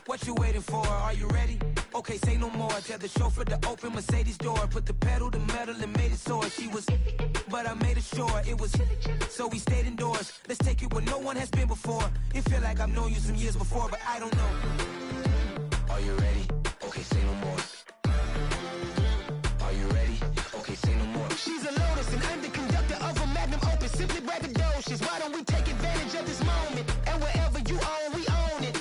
What you waiting for? Are you ready? Okay, say no more. Tell the chauffeur to open Mercedes door. Put the pedal to metal and made it soar. She was, but I made it sure it was. So we stayed indoors. Let's take it where no one has been before. It feel like I've known you some years before, but I don't know. Are you ready? Okay, say no more. Are you ready? Okay, say no more. She's a Lotus and I'm the conductor of a Magnum Opus. Simply braggadocious. Why don't we take advantage of this moment? And wherever you own, we own it.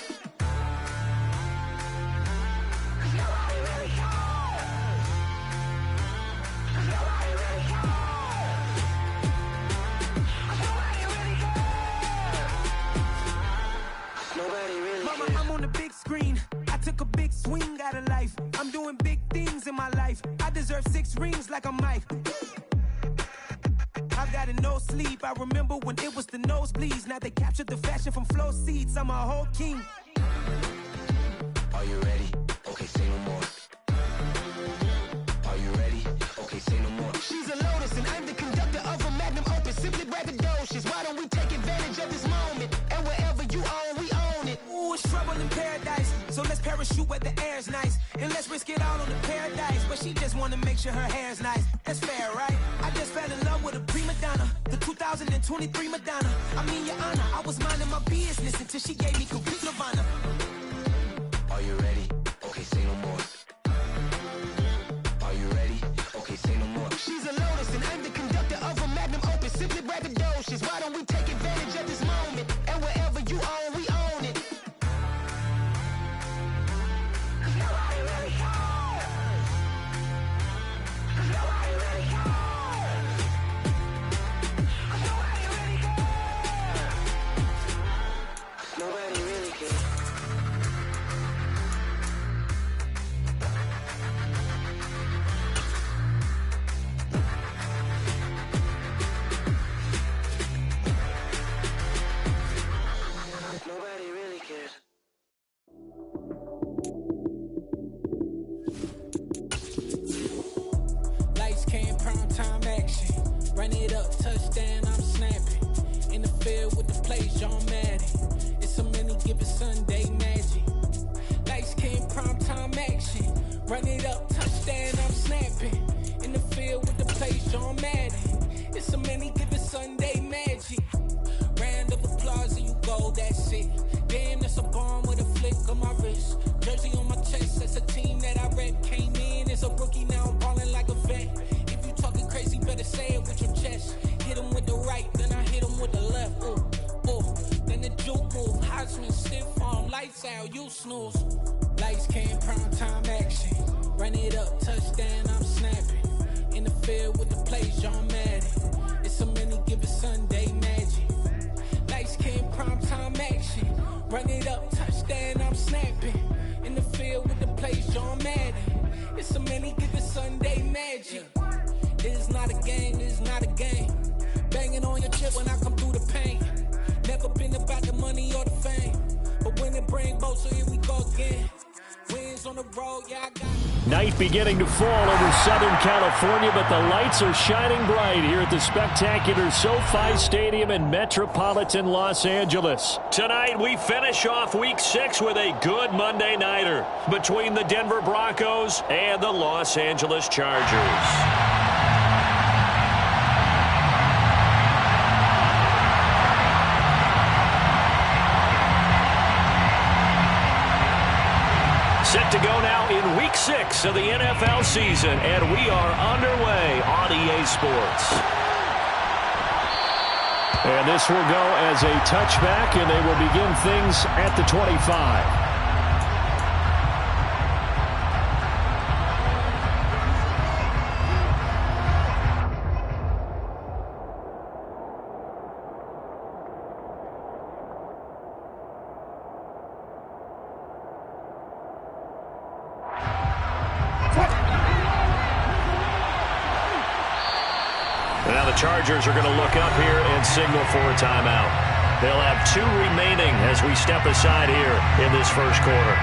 Mama, I'm on the big screen. I took a big swing out of life. I'm doing big things in my life. I deserve 6 rings like I'm Mike. I've got no sleep. I remember when it was the nosebleeds. Now they captured the fashion from flow seats. I'm a whole king. Are you ready? Okay, say no more. Are you ready? Okay, say no more. She's a Lotus and I'm the conductor of a Magnum Opus. Simply braggadocious. Why don't we take advantage of this moment? And wherever you own, we own it. Ooh, it's trouble in paradise. So let's parachute where the air's nice. And let's risk it all on the paradise. But she just wanna make sure her hair's nice. That's fair, right? I just fell in love with a prima donna. The 2023 Madonna. I mean, your honor, I was minding my business until she gave me complete nirvana. Are you ready? Okay, say no more. Are you ready? Okay, say no more. She's a Lotus and I'm the conductor of a Magnum Opus. Simply braggadocious. Why don't we take advantage of this moment? And wherever you own, we own it. Nobody really cares. Nobody really cares. Nobody really cares. Nobody really cares. Nobody really cares. Lights came, prime time action. Run it up, touchdown, I'm snapping. In the field with the plays, John Madden. It's so many given Sunday magic. Lights came, prime time action. Run it up, touchdown, I'm snapping. In the field with the plays, John Madden. It's so many given Sunday magic. Round of applause and you go, that's it. Damn, that's a bomb with a flick on my wrist. Jersey on my chest, that's a team that I rep. Came in as a rookie, now I'm ballin' like a vet. If you talking crazy, better say it with your chest. Hit him with the right, then I hit him with the left. Ooh, ooh, then the juke move. Heisman stiff arm, lights out, you snooze. Lights came, prime time action. Run it up, touchdown, I'm snapping. In the field with the plays, John Madden. It's so many given Sunday magic. Lights came, prime time action. Run it up, touchdown, I'm snapping. In the field with the plays, John Madden. It's so many given Sunday magic. This is not a game, this is not a game. Banging on your chip when I come through the pain. Never been about the money or the fame. But when it bring both, so here we go again. Wins on the road, yeah, I got it. Night beginning to fall over Southern California, but the lights are shining bright here at the spectacular SoFi Stadium in metropolitan Los Angeles. Tonight, we finish off Week 6 with a good Monday nighter between the Denver Broncos and the Los Angeles Chargers. Set to go now in Week 6 of the NFL season, and we are underway on EA Sports. And this will go as a touchback, and they will begin things at the 25. Now the Chargers are going to look up here and signal for a timeout. They'll have 2 remaining as we step aside here in this first quarter.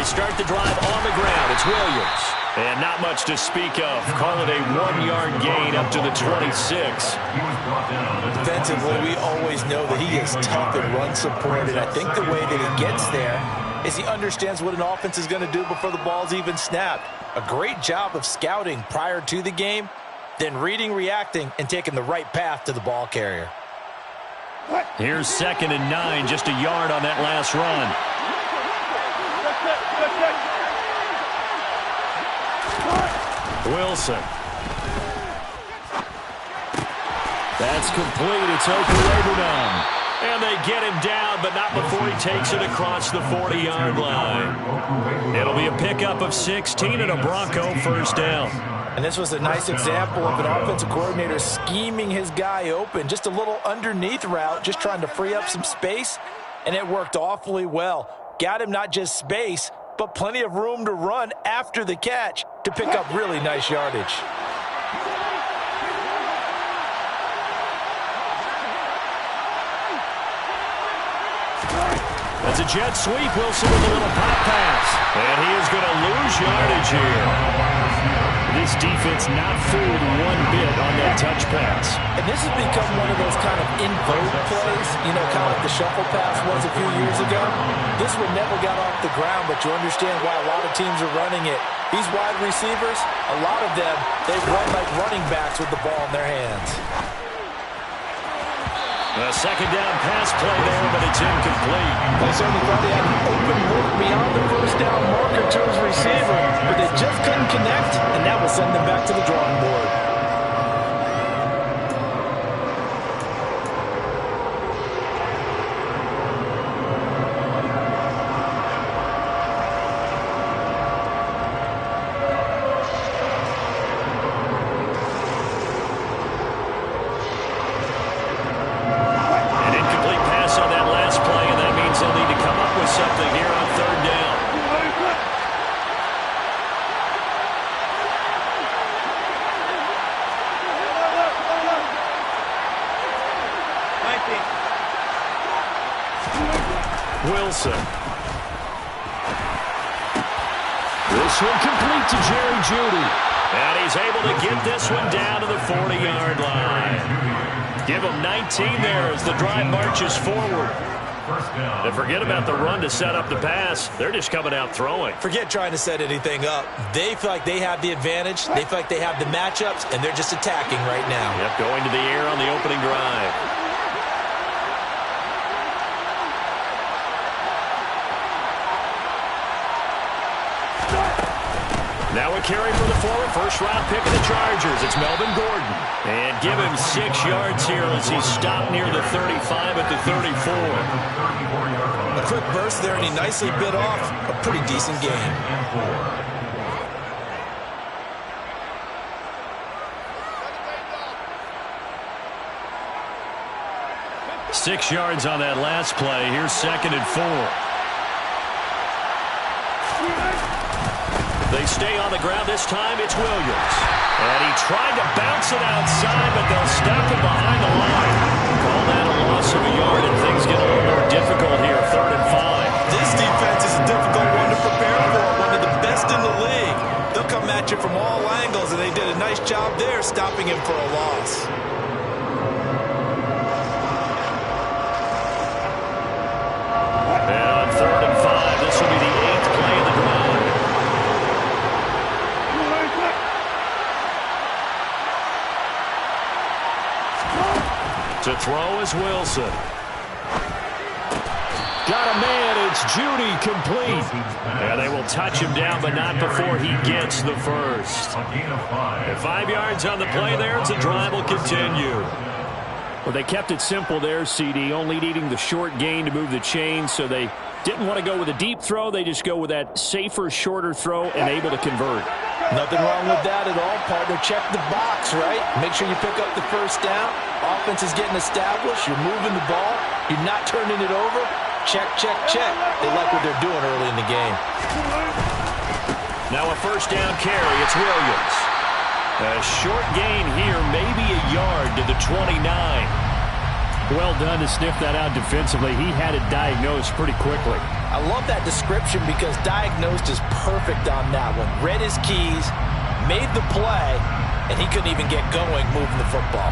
start the drive on the ground. It's Williams. And not much to speak of. Call it a 1-yard gain up to the 26. Defensively, we always know that he is tough and run support, and I think the way that he gets there is he understands what an offense is going to do before the ball's even snapped. A great job of scouting prior to the game, then reading, reacting, and taking the right path to the ball carrier. Here's 2nd and 9, just a yard on that last run. Wilson. That's complete. It's Okulebunom. And they get him down, but not before he takes it across the 40-yard line. It'll be a pickup of 16 and a Bronco first down. And this was a nice example of an offensive coordinator scheming his guy open. Just a little underneath route, just trying to free up some space, and it worked awfully well. Got him not just space, but plenty of room to run after the catch to pick up really nice yardage. That's a jet sweep. Wilson with a little pop pass. And he is going to lose yardage here. This defense not fooled one bit on that touch pass. And this has become one of those kind of in-vogue plays, you know, kind of like the shuffle pass was a few years ago. This one never got off the ground, but you understand why a lot of teams are running it. These wide receivers, a lot of them, they run like running backs with the ball in their hands. A second down pass play there, but it's incomplete. They certainly thought he had an open look beyond the first down marker to his receiver, but they just couldn't connect, and that will send them back to the drawing board. Something here on 3rd down. Wilson. This one complete to Jerry Jeudy. And he's able to get this one down to the 40-yard line. Give him 19 there as the drive marches forward. And forget about the run to set up the pass. They're just coming out throwing. Forget trying to set anything up. They feel like they have the advantage. They feel like they have the matchups, and they're just attacking right now. Yep, going to the air on the opening drive. Now a carry for the forward first-round pick of the Chargers. It's Melvin Gordon. And give him 6 yards here as he's stopped near the 35 at the 34. A quick burst there, and he nicely bit off a pretty decent game. 6 yards on that last play. Here's 2nd and 4. They stay on the ground. This time it's Williams. And he tried to bounce it outside, but they'll stop him behind the line. Call that a loss of a yard, and things get a little more difficult here. 3rd and 5. This defense is a difficult one to prepare for. One of the best in the league. They'll come at you from all angles, and they did a nice job there stopping him for a loss. And on 3rd and 5, this will be the 8th play of the drive. To throw is Wilson. Got a man. It's Jeudy complete. And they will touch him down, but not before he gets the first. And 5 yards on the play there. It's a drive will continue. Well, they kept it simple there, CD, only needing the short gain to move the chain, so they didn't want to go with a deep throw. They just go with that safer, shorter throw and able to convert. Nothing wrong with that at all, partner. Check the box, right? Make sure you pick up the first down. Offense is getting established. You're moving the ball. You're not turning it over. Check, check, check. They like what they're doing early in the game. Now a first down carry. It's Williams. A short gain here, maybe a yard to the 29. Well done to sniff that out defensively. He had it diagnosed pretty quickly. I love that description because diagnosed is perfect on that one. Read his keys, made the play, and he couldn't even get going moving the football.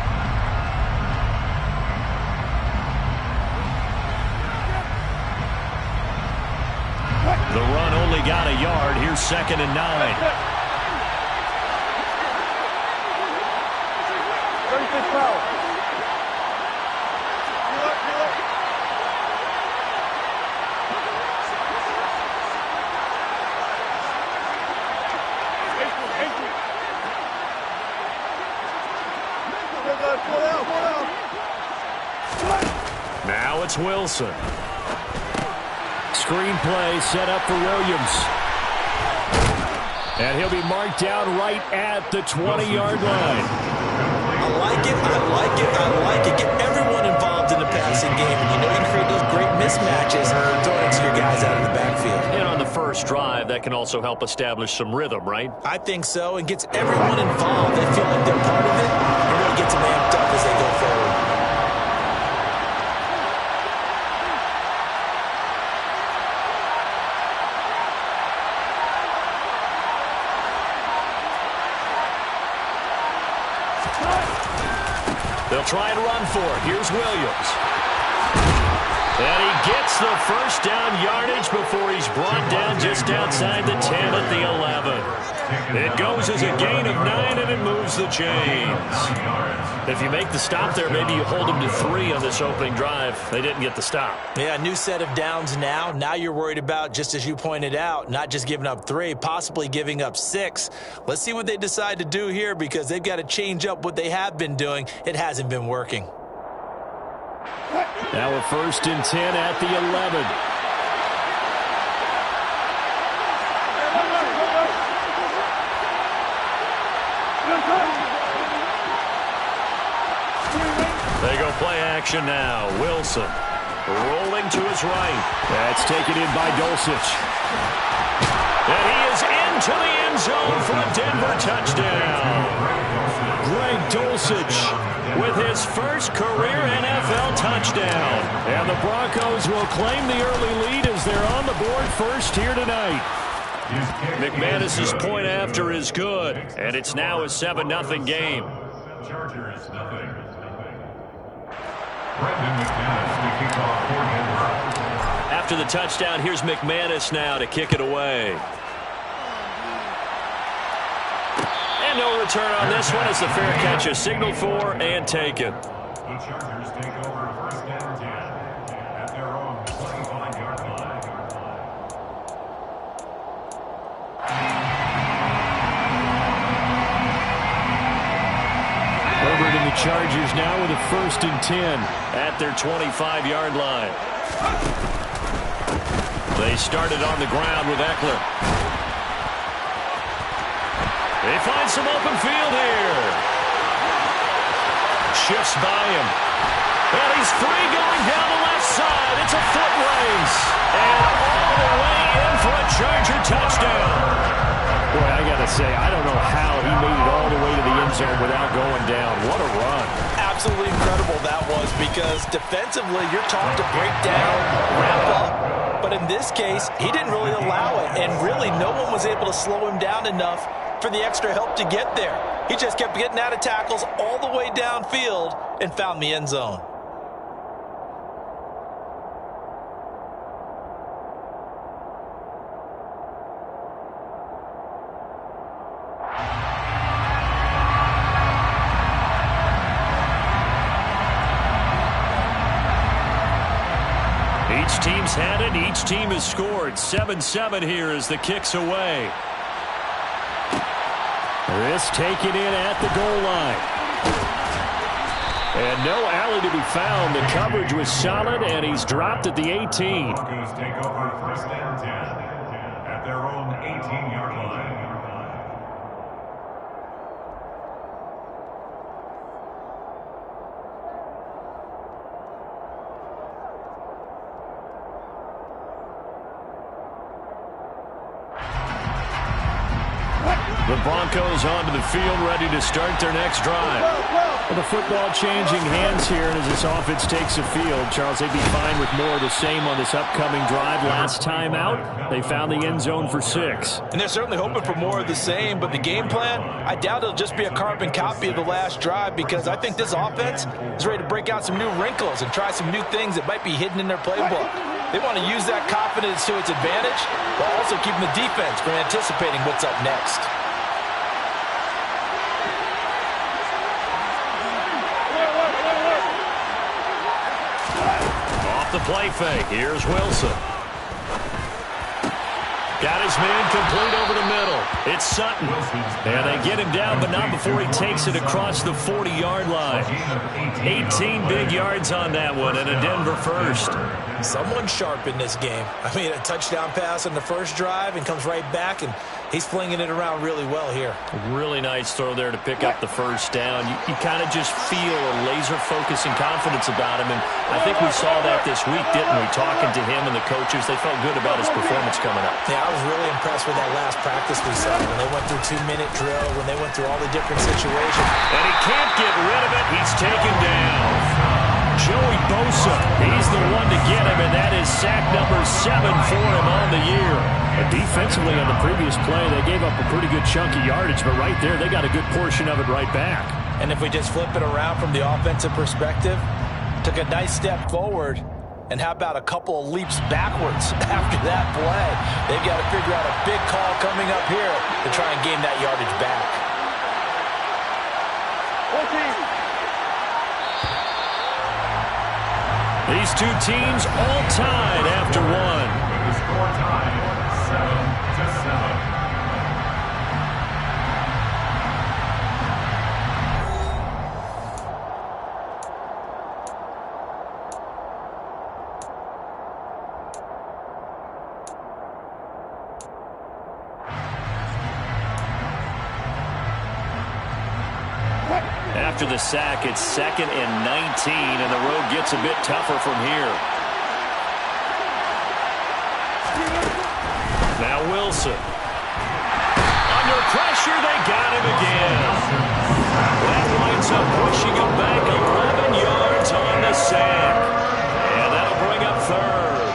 The run only got a yard. Here's 2nd and 9. Now it's Wilson. Screenplay set up for Williams. And he'll be marked down right at the 20-yard line. I like it, I like it, I like it. Get everyone involved in the passing game. And you know you can create those great mismatches throwing it to your guys out of the backfield. And on the first drive, that can also help establish some rhythm, right? I think so, and gets everyone involved. They feel like they're part of it, and really gets them amped up as they go forward. They'll try and run for it. Here's Williams. And he gets the first down yardage before he's brought down just outside the 10 at the 11. It goes as a gain of 9, and it moves the chains. If you make the stop there, maybe you hold them to 3 on this opening drive. They didn't get the stop. Yeah, new set of downs now. Now you're worried about, just as you pointed out, not just giving up 3, possibly giving up 6. Let's see what they decide to do here because they've got to change up what they have been doing. It hasn't been working. Now a 1st and 10 at the 11. They go play action now. Wilson rolling to his right. That's taken in by Dulcich. And he is into the end zone for a Denver touchdown. Greg Dulcich with his first career NFL touchdown. And the Broncos will claim the early lead as they're on the board first here tonight. McManus's point after is good, and it's now a 7-0 game. Chargers nothing. McManus to kick off for Denver. After the touchdown, here's McManus now to kick it away. And no return on this one as the fair catch is signaled for and taken. The Chargers take over 1st and 10 at their own 25-yard line. Herbert and the Chargers now with a 1st and 10 at their 25-yard line. They started on the ground with Eckler. They find some open field here. Shifts by him. And he's free going down the left side. It's a foot race. And all the way in for a Charger touchdown. Boy, I got to say, I don't know how he made it all the way to the end zone without going down. What a run. Absolutely incredible that was because defensively you're taught to break down, wrap up. But in this case, he didn't really allow it. And really, no one was able to slow him down enough for the extra help to get there. He just kept getting out of tackles all the way downfield and found the end zone. Each team's had it. Each team has scored. 7-7 here as the kick's away. This taken in at the goal line. And no alley to be found. The coverage was solid, and he's dropped at the 18. Broncos take over 1st and 10 at their own 18-yard line. The Broncos onto the field, ready to start their next drive. Well, the football changing hands here, and as this offense takes the field, Charles, they'd be fine with more of the same on this upcoming drive. Last time out, they found the end zone for 6. And they're certainly hoping for more of the same, but the game plan, I doubt it'll just be a carbon copy of the last drive, because I think this offense is ready to break out some new wrinkles and try some new things that might be hidden in their playbook. They want to use that confidence to its advantage, while also keeping the defense from anticipating what's up next. The play fake. Here's Wilson. Got his man complete over the middle. It's Sutton. And they get him down, but not before he takes it across the 40-yard line. 18 big yards on that one, and a Denver first. Someone sharp in this game. I mean, a touchdown pass on the first drive and comes right back, and he's flinging it around really well here. Really nice throw there to pick up the first down. You kind of just feel a laser focus and confidence about him, and I think we saw that this week, didn't we? Talking to him and the coaches, they felt good about his performance coming up. Yeah, I was really impressed with that last practice we saw when they went through 2-minute drill, when they went through all the different situations. And he can't get rid of it. He's taken down. Joey Bosa, he's the one to get him, and that is sack number 7 for him on the year. And defensively on the previous play, they gave up a pretty good chunk of yardage, but right there, they got a good portion of it right back. And if we just flip it around from the offensive perspective, took a nice step forward, and how about a couple of leaps backwards after that play? They've got to figure out a big call coming up here to try and gain that yardage back. These two teams all tied after one. The score tied 7-7. After the sack, it's 2nd and 19, and the road gets a bit tougher from here. Now Wilson. Under pressure, they got him again. That winds up pushing him back 11 yards on the sack. And that'll bring up 3rd.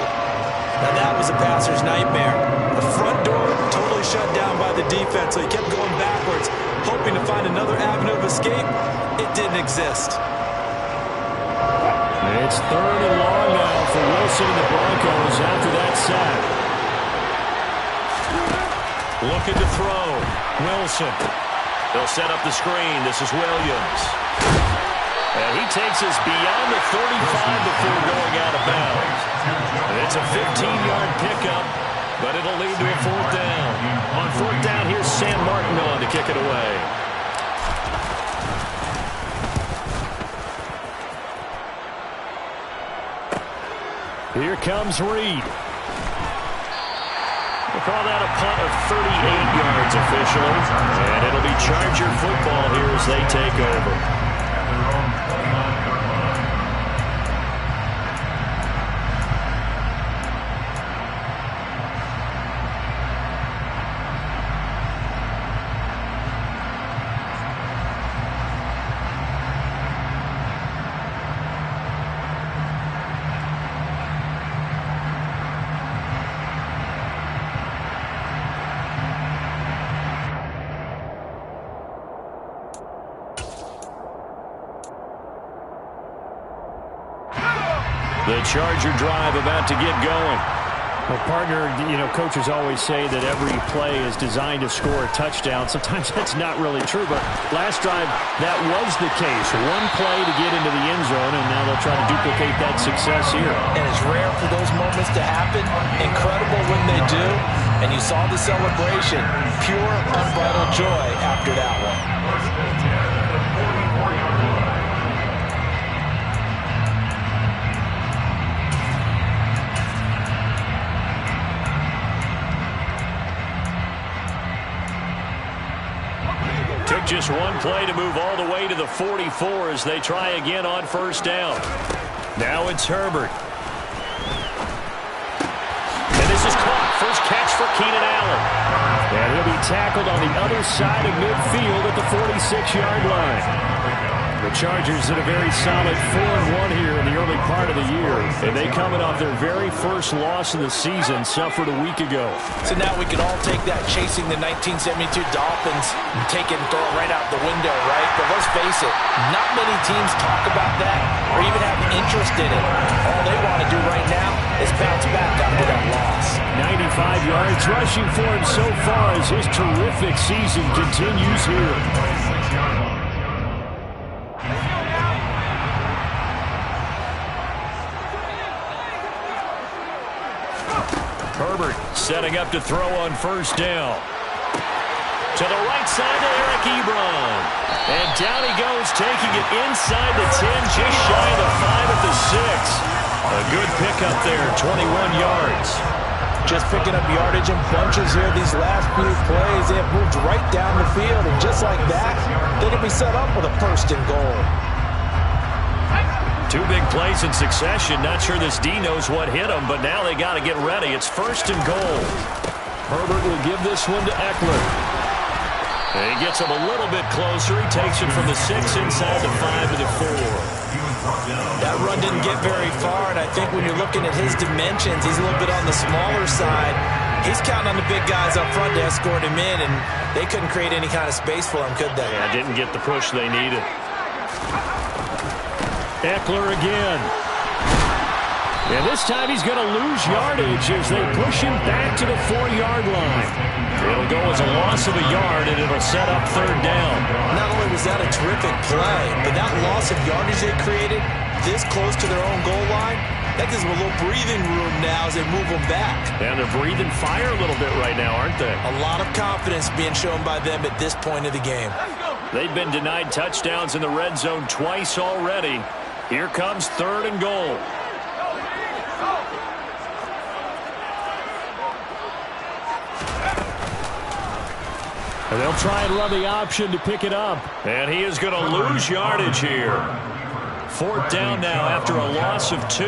Now that was a passer's nightmare. The front door totally shut down by the defense, so he kept going backwards, hoping to find another avenue of escape. It didn't exist. It's 3rd and long now for Wilson and the Broncos after that sack. Looking to throw. Wilson. They'll set up the screen. This is Williams. And he takes us beyond the 35 before going out of bounds. And it's a 15-yard pickup, but it'll lead to a 4th down. On 4th down, here's Sam Martin on to kick it away. Here comes Reed. We'll call that a punt of 38 yards officially. And it'll be Charger football here as they take over. The Charger drive about to get going. Well, partner, coaches always say that every play is designed to score a touchdown. Sometimes that's not really true, but last drive, that was the case. One play to get into the end zone, and now they'll try to duplicate that success here. And it's rare for those moments to happen. Incredible when they do. And you saw the celebration. Pure, unbridled joy after that one. Took just one play to move all the way to the 44 as they try again on 1st down. Now it's Herbert. And this is caught. First catch for Keenan Allen. And he'll be tackled on the other side of midfield at the 46-yard line. The Chargers in a very solid 4-1 here in the early part of the year. And they coming off their very first loss of the season, suffered a week ago. So now we can all take that chasing the 1972 Dolphins and take it and throw it right out the window, right? But let's face it, not many teams talk about that or even have interest in it. All they want to do right now is bounce back after that loss. 95 yards rushing for him so far as his terrific season continues here. Herbert setting up to throw on first down. To the right side to Eric Ebron. And down he goes, taking it inside the 10, just shy of the 5 at the 6. A good pickup there, 21 yards. Just picking up yardage in bunches here these last few plays. They have moved right down the field, and just like that, they can be set up with a first and goal. Two big plays in succession. Not sure this D knows what hit him, but now they got to get ready. It's first and goal. Herbert will give this one to Eckler. And he gets him a little bit closer. He takes it from the 6 inside the 5 to the 4. That run didn't get very far, and I think when you're looking at his dimensions, he's a little bit on the smaller side. He's counting on the big guys up front to escort him in, and they couldn't create any kind of space for him, could they? Yeah, didn't get the push they needed. Eckler again. And this time he's going to lose yardage as they push him back to the 4-yard line. It'll go as a loss of a yard, and it'll set up third down. Not only was that a terrific play, but that loss of yardage they created this close to their own goal line, that gives them a little breathing room now as they move them back. And they're breathing fire a little bit right now, aren't they? A lot of confidence being shown by them at this point of the game. They've been denied touchdowns in the red zone twice already. Here comes third and goal. And they'll try and run the option to pick it up. And he is going to lose yardage here. Fourth down now after a loss of 2.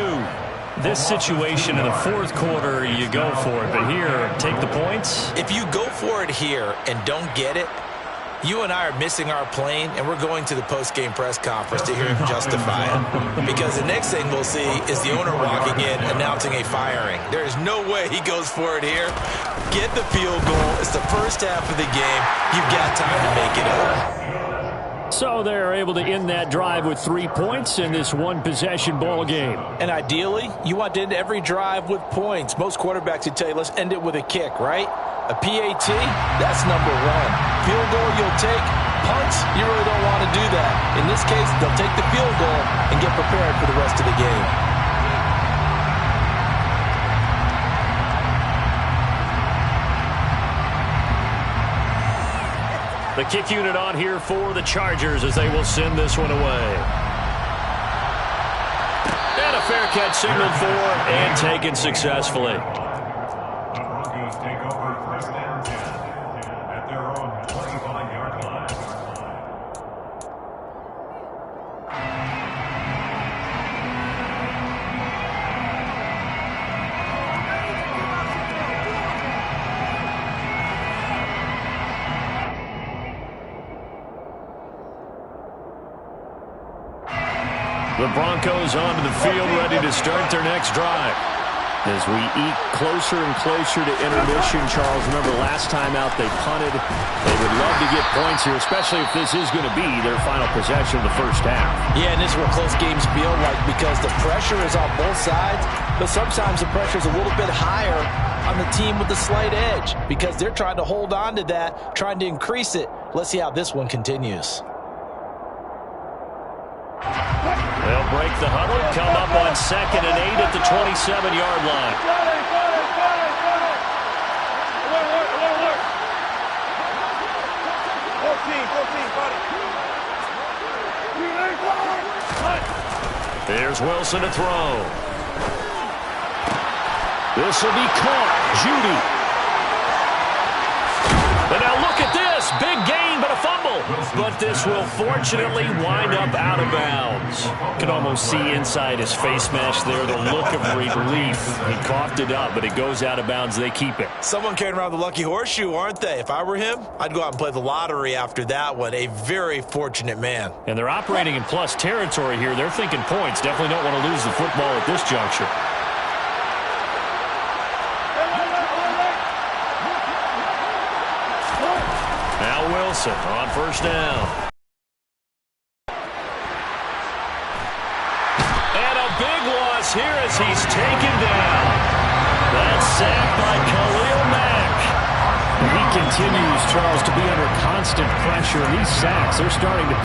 This situation in the fourth quarter, you go for it. But here, take the points. If you go for it here and don't get it, you and I are missing our plane, and we're going to the post-game press conference to hear him justify it. Because the next thing we'll see is the owner walking in announcing a firing. There is no way he goes for it here. Get the field goal. It's the first half of the game. You've got time to make it up. So they're able to end that drive with 3 points in this one-possession ball game. And ideally, you want to end every drive with points. Most quarterbacks would tell you, let's end it with a kick, right? A PAT, that's number 1. Field goal you'll take. Punts, you really don't want to do that. In this case, they'll take the field goal and get prepared for the rest of the game. The kick unit on here for the Chargers as they will send this one away. And a fair catch signaled for and taken successfully. The Broncos take over first and 10 at their own 25-yard line. The Broncos onto the field, ready to start their next drive. As we eke closer and closer to intermission, Charles, remember last time out they punted. They would love to get points here, especially if this is going to be their final possession of the first half. Yeah, and this is what close games feel like because the pressure is on both sides, but sometimes the pressure is a little bit higher on the team with the slight edge because they're trying to hold on to that, trying to increase it. Let's see how this one continues. They'll break the huddle, come up on 2nd and 8 at the 27-yard line. There's Wilson to throw. This will be caught. Judy. But now look at this. Big gain, but a fumble. but this will fortunately wind up out of bounds. Can almost see inside his face mesh there the look of relief. He coughed it up, but it goes out of bounds. They keep it. Someone carrying around the lucky horseshoe, aren't they? If I were him, I'd go out and play the lottery after that one. A very fortunate man. And they're operating in plus territory here. They're thinking points. Definitely don't want to lose the football at this juncture. Now Wilson on first down. And a big loss here as he's taken down. That's sacked by Khalil Mack. He continues, Charles, to be under constant pressure. These sacks, they're starting to